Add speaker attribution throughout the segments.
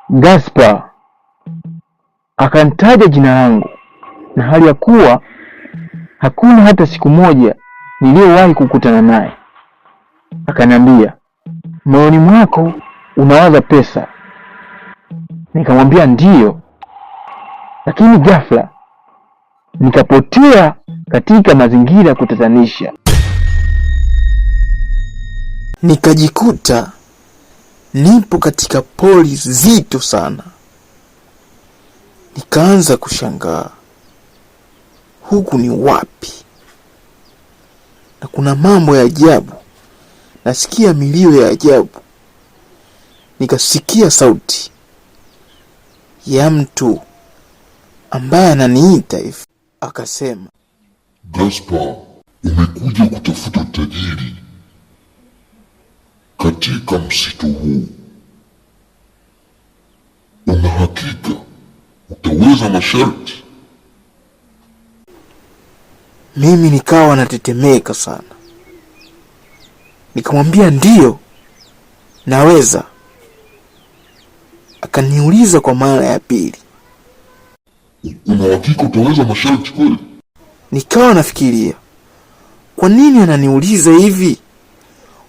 Speaker 1: Gaspar akanitaja jina langu, na hali ya kuwa hakuna hata siku moja niliyowahi kukutana naye. Akaniambia, moyoni mwako unawaza pesa. Nikamwambia ndiyo, lakini ghafla nikapotea katika mazingira ya kutatanisha.
Speaker 2: Nikajikuta nipo katika pori zito sana. Nikaanza kushangaa, huku ni wapi? Na kuna mambo ya ajabu, nasikia milio ya ajabu. Nikasikia sauti ya mtu ambaye ananiita hivi, akasema,
Speaker 3: Gaspar, umekuja kutafuta utajiri katika msitu huu. Una hakika utaweza masharti?
Speaker 2: Mimi nikawa natetemeka sana. Nikamwambia ndiyo, naweza. Akaniuliza kwa mara ya pili,
Speaker 3: una hakika utaweza masharti kweli?
Speaker 2: Nikawa nafikiria, kwa nini ananiuliza hivi?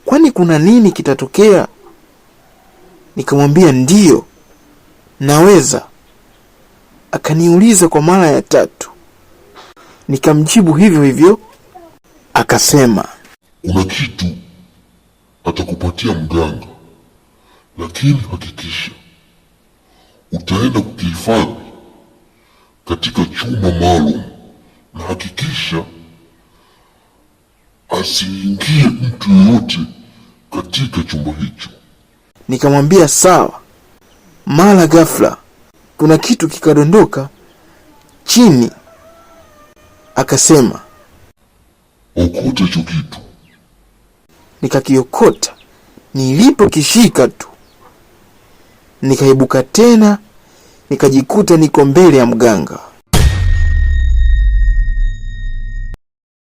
Speaker 2: Kwani kuna nini kitatokea? Nikamwambia ndiyo, naweza. Akaniuliza kwa mara ya tatu. Nikamjibu hivyo hivyo. Akasema,
Speaker 3: kuna kitu atakupatia mganga, lakini hakikisha utaenda kukihifadhi katika chumba maalum, na hakikisha asiingie mtu yoyote katika chumba hicho.
Speaker 2: Nikamwambia sawa. Mara ghafla kuna kitu kikadondoka chini. Akasema,
Speaker 3: okota hicho kitu.
Speaker 2: Nikakiokota. Nilipokishika tu nikaibuka tena, nikajikuta niko mbele ya mganga.